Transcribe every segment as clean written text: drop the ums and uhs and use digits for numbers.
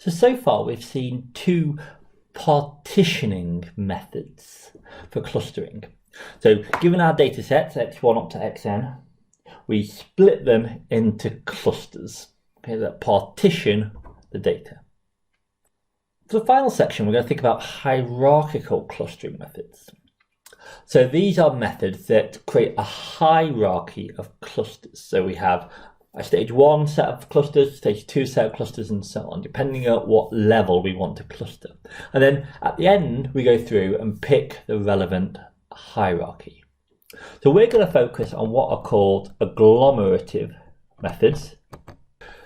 So far we've seen two partitioning methods for clustering. So given our data sets, x1 up to xn, we split them into clusters, okay, that partition the data. For the final section, we're going to think about hierarchical clustering methods. So these are methods that create a hierarchy of clusters. So we have a stage 1 set of clusters, stage 2 set of clusters, and so on, depending on what level we want to cluster. And then at the end, we go through and pick the relevant hierarchy. So we're going to focus on what are called agglomerative methods.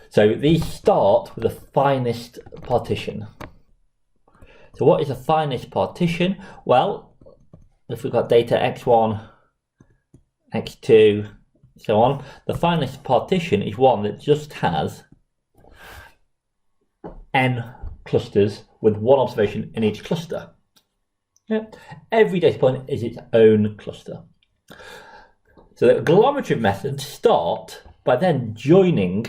So these start with the finest partition. So what is the finest partition? Well, if we've got data x1, x2, so on, the finest partition is one that just has n clusters with one observation in each cluster. Yeah. Every data point is its own cluster. So the agglomerative methods start by then joining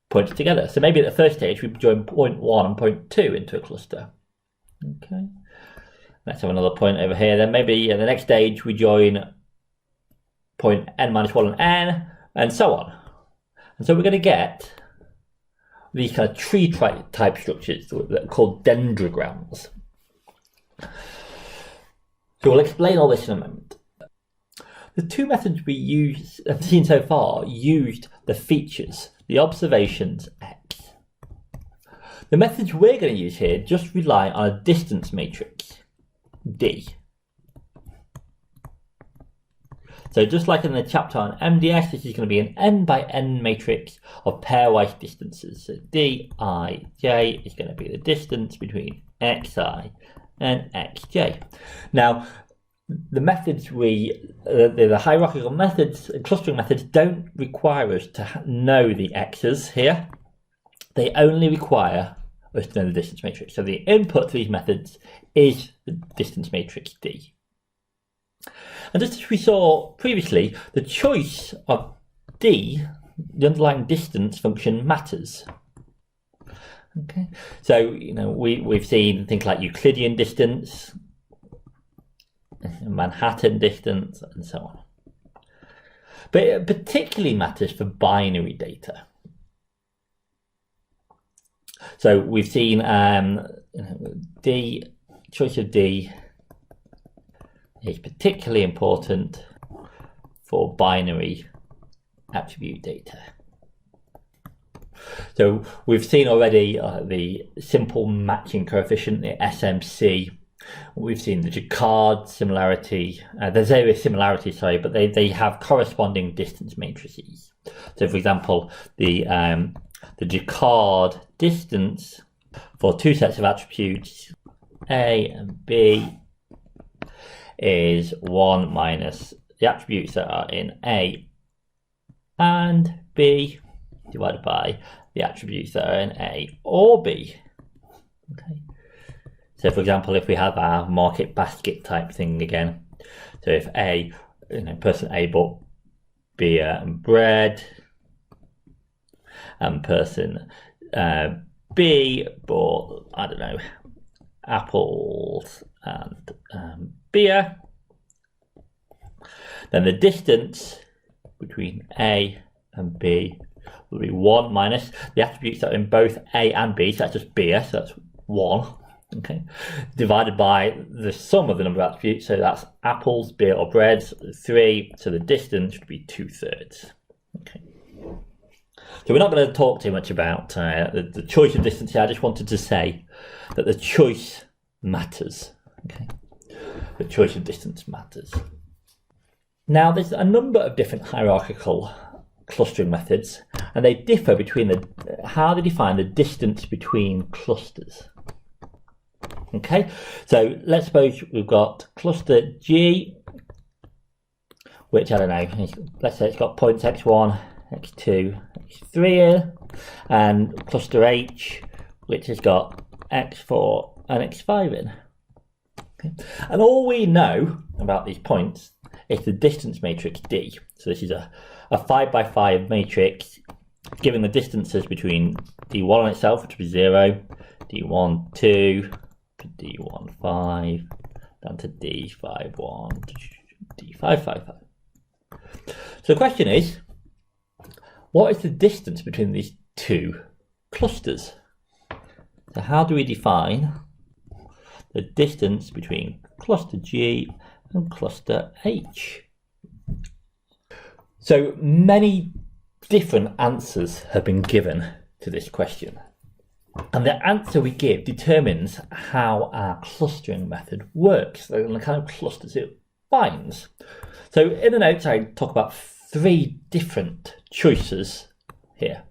points together. So maybe at the first stage we join point 1 and point 2 into a cluster. Okay. Let's have another point over here. Then maybe at the next stage we join point n-1 and n, and so on. And so we're going to get these kind of tree type structures that are called dendograms. So we'll explain all this in a moment. The two methods we have seen so far used the features, the observations x. The methods we're going to use here just rely on a distance matrix, D. So just like in the chapter on MDS, this is going to be an n by n matrix of pairwise distances. So dij is going to be the distance between xi and xj. Now, the methods the hierarchical methods, clustering methods, don't require us to know the x's here. They only require us to know the distance matrix. So the input to these methods is the distance matrix D. And just as we saw previously, the choice of D, the underlying distance function, matters. Okay, so we've seen things like Euclidean distance, Manhattan distance, and so on. But it particularly matters for binary data. So we've seen D, choice of D is particularly important for binary attribute data. So we've seen already the simple matching coefficient, the SMC. We've seen the Jacquard similarity. There's various similarities, sorry, but they have corresponding distance matrices. So for example, the Jacquard distance for two sets of attributes, A and B, is 1 minus the attributes that are in A and B divided by the attributes that are in A or B. Okay. So for example, if we have our market basket type thing again, so if A, person A bought beer and bread, and person B bought, I don't know, apples and beer, then the distance between A and B will be 1 minus the attributes that are in both A and B, so that's just beer, so that's 1, okay, divided by the sum of the number of attributes, so that's apples, beer or bread, 3, so the distance should be 2/3. Okay. So we're not going to talk too much about the choice of distance here. I just wanted to say that the choice matters. Okay, the choice of distance matters. Now, there's a number of different hierarchical clustering methods, and they differ between how they define the distance between clusters. Okay, so let's suppose we've got cluster G, which, I don't know, let's say it's got points x1, x2, x3 here, and cluster H, which has got x4 and x5 in. Okay. And all we know about these points is the distance matrix D. So this is a 5 by 5 matrix, given the distances between D1 on itself, which would be 0, D1, 2, to D1, 5, down to D5, 1, to D5, 5, 5. So the question is, what is the distance between these two clusters? So how do we define the distance between cluster G and cluster H? So many different answers have been given to this question, and the answer we give determines how our clustering method works, and the kind of clusters it finds. So in the notes I talk about 3 different choices here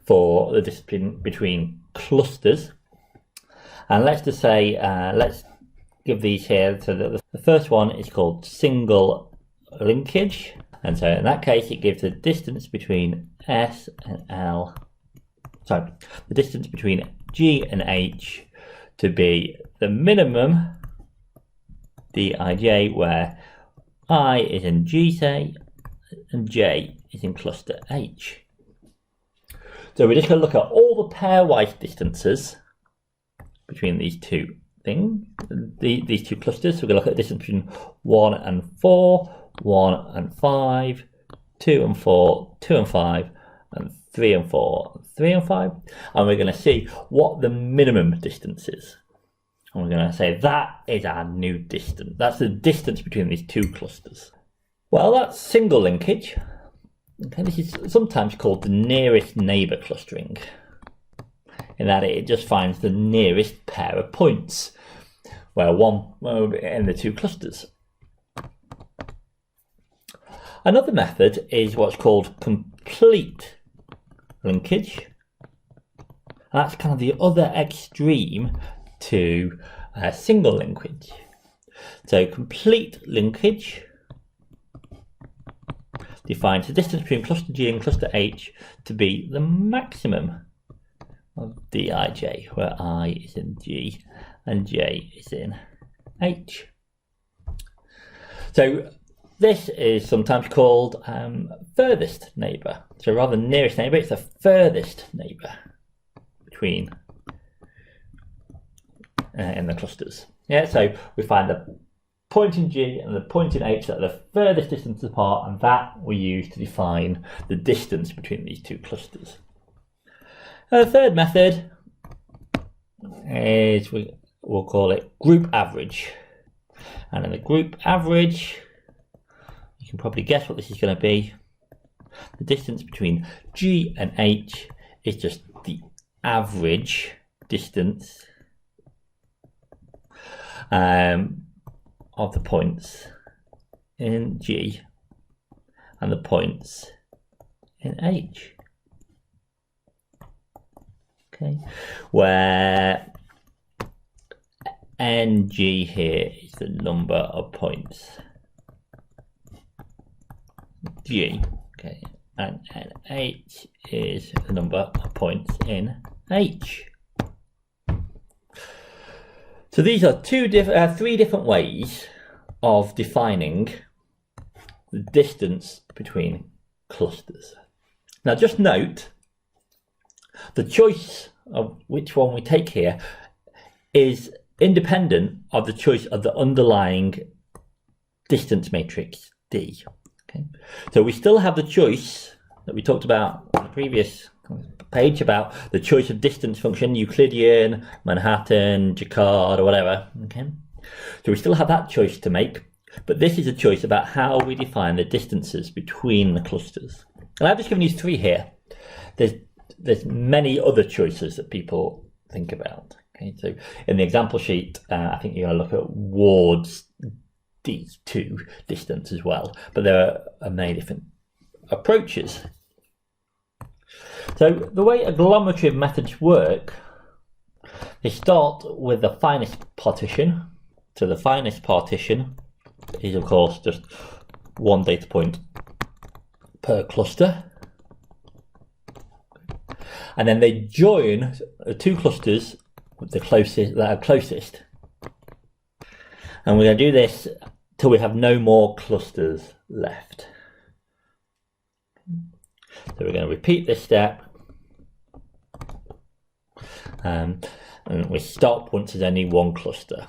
for the distance between clusters, and let's just say let's give these here. So the first one is called single linkage, and so in that case it gives the distance between S and L, sorry, the distance between G and H to be the minimum Dij, where I is in G, say, and J is in cluster H. So we're just going to look at all the pairwise distances between these two things, these two clusters. So we're going to look at the distance between 1 and 4, 1 and 5, 2 and 4, 2 and 5, and 3 and 4, 3 and 5. And we're going to see what the minimum distance is. And we're going to say that is our new distance. That's the distance between these two clusters. Well, that's single linkage. Okay, this is sometimes called the nearest neighbour clustering, in that it just finds the nearest pair of points where one in the two clusters. Another method is what's called complete linkage. That's kind of the other extreme to single linkage. So complete linkage defines the distance between cluster G and cluster H to be the maximum of Dij, where I is in G and J is in H. So this is sometimes called furthest neighbour. So rather than nearest neighbour, it's the furthest neighbour between in the clusters. Yeah, so we find the point in G and the point in H that are the furthest distance apart, and that we use to define the distance between these two clusters. The third method is we'll call it group average. And in the group average, you can probably guess what this is going to be. The distance between G and H is just the average distance of the points in G and the points in H. Okay, where NG here is the number of points G, okay, and NH is the number of points in H. So these are three different ways of defining the distance between clusters. Now just note, the choice of which one we take here is independent of the choice of the underlying distance matrix D. Okay? So we still have the choice that we talked about on the previous page about the choice of distance function, Euclidean, Manhattan, Jacquard, or whatever. Okay, so we still have that choice to make, but this is a choice about how we define the distances between the clusters. And I've just given you 3 here. There's many other choices that people think about. Okay, so in the example sheet, I think you're going to look at Ward's D2 distance as well, but there are many different approaches. So the way agglomerative methods work, they start with the finest partition. So the finest partition is of course just one data point per cluster. And then they join the two clusters with the closest that are closest. And we're going to do this till we have no more clusters left. So we're going to repeat this step, and we stop once there's only one cluster.